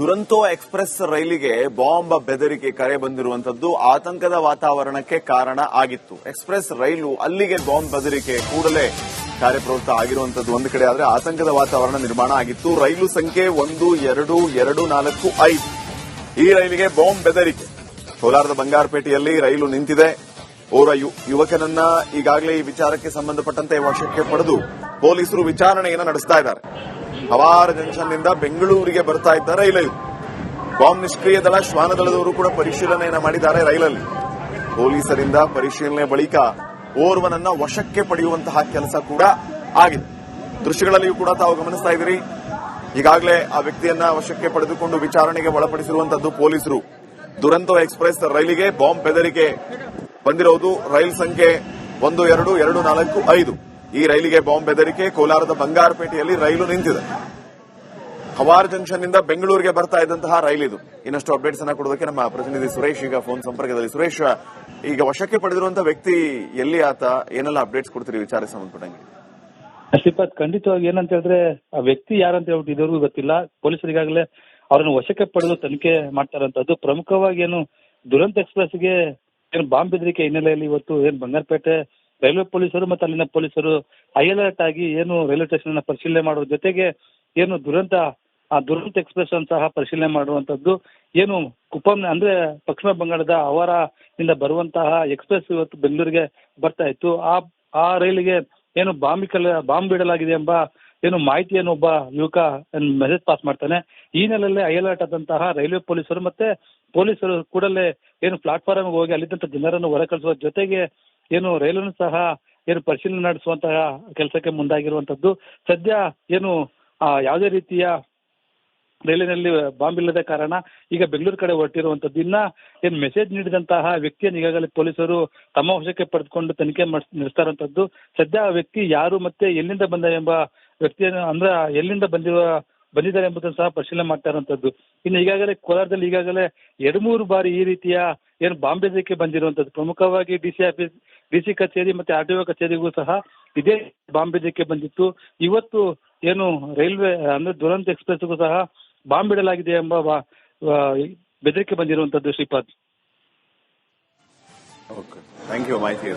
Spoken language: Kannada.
ದುರಂತೋ ಎಕ್ಸ್ಪ್ರೆಸ್ ರೈಲಿಗೆ ಬಾಂಬ್ ಬೆದರಿಕೆ ಕರೆ ಬಂದಿರುವಂತದ್ದು ಆತಂಕದ ವಾತಾವರಣಕ್ಕೆ ಕಾರಣ ಆಗಿತ್ತು. ಎಕ್ಸ್ಪ್ರೆಸ್ ರೈಲು ಅಲ್ಲಿಗೆ ಬಾಂಬ್ ಬೆದರಿಕೆ ಕೂಡಲೇ ಕಾರ್ಯಪ್ರವೃತ್ತ ಆಗಿರುವಂತದ್ದು ಒಂದು ಕಡೆ ಆದರೆ ಆತಂಕದ ವಾತಾವರಣ ನಿರ್ಮಾಣ ಆಗಿತ್ತು. ರೈಲು ಸಂಖ್ಯೆ 12245 ಈ ರೈಲಿಗೆ ಬಾಂಬ್ ಬೆದರಿಕೆ. ಕೋಲಾರದ ಬಂಗಾರಪೇಟೆಯಲ್ಲಿ ರೈಲು ನಿಂತಿದೆ. ಓರ್ವ ಯುವಕನನ್ನ ಈಗಾಗಲೇ ಈ ವಿಚಾರಕ್ಕೆ ಸಂಬಂಧಪಟ್ಟಂತೆ ವಶಕ್ಕೆ ಪಡೆದು ಪೊಲೀಸರು ವಿಚಾರಣೆಯನ್ನು ನಡೆಸ್ತಾ ಇದ್ದಾರೆ. ಹವಾರ ಜಂಕ್ಷನ್ನಿಂದ ಬೆಂಗಳೂರಿಗೆ ಬರ್ತಾ ಇದ್ದ ರೈಲಲ್ಲಿ ಬಾಂಬ್ ನಿಷ್ಕ್ರಿಯ ದಳ ಶ್ವಾನದಳದವರು ಕೂಡ ಪರಿಶೀಲನೆಯನ್ನು ಮಾಡಿದ್ದಾರೆ. ರೈಲಲ್ಲಿ ಪೊಲೀಸರಿಂದ ಪರಿಶೀಲನೆ ಬಳಿಕ ಓರ್ವನನ್ನ ವಶಕ್ಕೆ ಪಡೆಯುವಂತಹ ಕೆಲಸ ಕೂಡ ಆಗಿದೆ. ದೃಶ್ಯಗಳಲ್ಲಿಯೂ ಕೂಡ ತಾವು ಗಮನಿಸ್ತಾ ಇದ್ದೀರಿ. ಈಗಾಗಲೇ ಆ ವ್ಯಕ್ತಿಯನ್ನ ವಶಕ್ಕೆ ಪಡೆದುಕೊಂಡು ವಿಚಾರಣೆಗೆ ಒಳಪಡಿಸಿರುವಂತದ್ದು ಪೊಲೀಸರು. ದುರಂತೋ ಎಕ್ಸ್ಪ್ರೆಸ್ ರೈಲಿಗೆ ಬಾಂಬ್ ಬೆದರಿಕೆ ಬಂದಿರುವುದು. ರೈಲ್ ಸಂಖ್ಯೆ 12245 ಈ ರೈಲಿಗೆ ಬಾಂಬ್ ಬೆದರಿಕೆ. ಕೋಲಾರದ ಬಂಗಾರಪೇಟೆಯಲ್ಲಿ ರೈಲು ನಿಂತಿದೆ. ಹವಾರ್ ಜಂಕ್ಷನ್ ನಿಂದ ಬೆಂಗಳೂರಿಗೆ ಬರ್ತಾ ಇದ್ದಂತಹ ರೈಲಿದು. ಇನ್ನಷ್ಟು ಅಪ್ಡೇಟ್ಸ್ ಅನ್ನ ಕೊಡೋದಕ್ಕೆ ನಮ್ಮ ಪ್ರತಿನಿಧಿ ಸುರೇಶ್ ಈಗ ಫೋನ್ ಸಂಪರ್ಕದಲ್ಲಿ. ಸುರೇಶ್, ಈಗ ವಶಕ್ಕೆ ಪಡೆದಿರುವಂತಹ ವ್ಯಕ್ತಿ ಎಲ್ಲಿ ಆತ, ಏನೆಲ್ಲ ಅಪ್ಡೇಟ್ಸ್ ಕೊಡ್ತೀರಿ ವಿಚಾರ ಸಂಬಂಧಪಟ್ಟಂಗೆ? ಶ್ರೀಪಾದ್, ಖಂಡಿತವಾಗಿ ಏನಂತ ಹೇಳಿದ್ರೆ ಆ ವ್ಯಕ್ತಿ ಯಾರಂತ ಹೇಳ್ಬಿಟ್ಟು ಇದುವರೆಗೂ ಗೊತ್ತಿಲ್ಲ. ಪೊಲೀಸರಿಗಾಗಲೇ ಅವರನ್ನು ವಶಕ್ಕೆ ಪಡೆದು ತನಿಖೆ ಮಾಡ್ತಾರಂತದ್ದು. ಪ್ರಮುಖವಾಗಿ ಏನು ದುರಂತ ಎಕ್ಸ್ಪ್ರೆಸ್ಗೆ ಏನು ಬಾಂಬ್ ಬೆದರಿಕೆ ಹಿನ್ನೆಲೆಯಲ್ಲಿ ಇವತ್ತು ಏನು ಬಂಗಾರಪೇಟೆ ರೈಲ್ವೆ ಪೊಲೀಸರು ಮತ್ತು ಅಲ್ಲಿನ ಪೊಲೀಸರು ಹೈ ಅಲರ್ಟ್ ಆಗಿ ಏನು ರೈಲ್ವೆ ಸ್ಟೇಷನ್ ಪರಿಶೀಲನೆ ಮಾಡುವ ಜೊತೆಗೆ ಏನು ದುರಂತ ಎಕ್ಸ್ಪ್ರೆಸ್ ಸಹ ಪರಿಶೀಲನೆ ಮಾಡುವಂತದ್ದು. ಏನು ಕುಪ್ಪಂ ಅಂದ್ರೆ ಪಶ್ಚಿಮ ಬಂಗಾಳದ ಹವಾರದಿಂದ ಬರುವಂತಹ ಎಕ್ಸ್ಪ್ರೆಸ್ ಇವತ್ತು ಬೆಂಗಳೂರಿಗೆ ಬರ್ತಾ ಇತ್ತು. ಆ ರೈಲಿಗೆ ಏನು ಬಾಂಬ್ ಬಿಡಲಾಗಿದೆ ಎಂಬ ಏನು ಮಾಹಿತಿಯನ್ನು ಒಬ್ಬ ಯುವಕ ಮೆಸೇಜ್ ಪಾಸ್ ಮಾಡ್ತಾನೆ. ಈ ನೆಲೆಯಲ್ಲಿ ಹೈ ಅಲರ್ಟ್ ಆದಂತಹ ರೈಲ್ವೆ ಪೊಲೀಸರು ಮತ್ತೆ ಪೊಲೀಸರು ಕೂಡಲೇ ಏನು ಪ್ಲಾಟ್ಫಾರ್ಮ್ ಹೋಗಿ ಅಲ್ಲಿದ್ದಂತ ಜನರನ್ನು ಹೊರ ಕಳಿಸುವ ಜೊತೆಗೆ ಏನು ರೈಲನ್ನು ಸಹ ಏನು ಪರಿಶೀಲನೆ ನಡೆಸುವಂತಹ ಕೆಲಸಕ್ಕೆ ಮುಂದಾಗಿರುವಂತದ್ದು. ಸದ್ಯ ಏನು ಯಾವುದೇ ರೀತಿಯ ರೈಲಿನಲ್ಲಿ ಬಾಂಬ್ ಇಲ್ಲದ ಕಾರಣ ಈಗ ಬೆಂಗಳೂರು ಕಡೆ ಹೊರಟಿರುವಂತದ್ದು. ಇನ್ನ ಏನು ಮೆಸೇಜ್ ನೀಡಿದಂತಹ ವ್ಯಕ್ತಿಯನ್ನು ಈಗಾಗಲೇ ಪೊಲೀಸರು ತಮ್ಮ ವಶಕ್ಕೆ ಪಡೆದುಕೊಂಡು ತನಿಖೆ ನಡೆಸ್ತಾರಂತದ್ದು. ಸದ್ಯ ಆ ವ್ಯಕ್ತಿ ಯಾರು ಮತ್ತೆ ಎಲ್ಲಿಂದ ಬಂದ ಎಂಬ ವ್ಯಕ್ತಿಯನ್ನು ಅಂದ್ರೆ ಎಲ್ಲಿಂದ ಬಂದಿದ್ದಾರೆ ಎಂಬುದನ್ನು ಸಹ ಪರಿಶೀಲನೆ ಮಾಡ್ತಾ ಇರುವಂತದ್ದು. ಇನ್ನು ಈಗಾಗಲೇ ಕೋಲಾರದಲ್ಲಿ ಈಗಾಗಲೇ 2-3 ಬಾರಿ ಈ ರೀತಿಯ ಏನು ಬಾಂಬ್ ಬೆದರಿಕೆ ಬಂದಿರುವಂತದ್ದು. ಪ್ರಮುಖವಾಗಿ ಡಿಸಿ ಕಚೇರಿ ಮತ್ತೆ ಆರ್ಟಿಒ ಕಚೇರಿಗೂ ಸಹ ಇದೇ ಬಾಂಬ್ ಬೆದರಿಕೆ ಬಂದಿತ್ತು. ಇವತ್ತು ಏನು ರೈಲ್ವೆ ಅಂದ್ರೆ ದುರಂತ ಎಕ್ಸ್ಪ್ರೆಸ್ಗೂ ಸಹ ಬಾಂಬ್ ಬಿಡಲಾಗಿದೆ ಎಂಬ ಬೆದರಿಕೆ ಬಂದಿರುವಂತದ್ದು. ಶ್ರೀಪಾದ್, ಥ್ಯಾಂಕ್ ಯು ಮಾಹಿತಿ.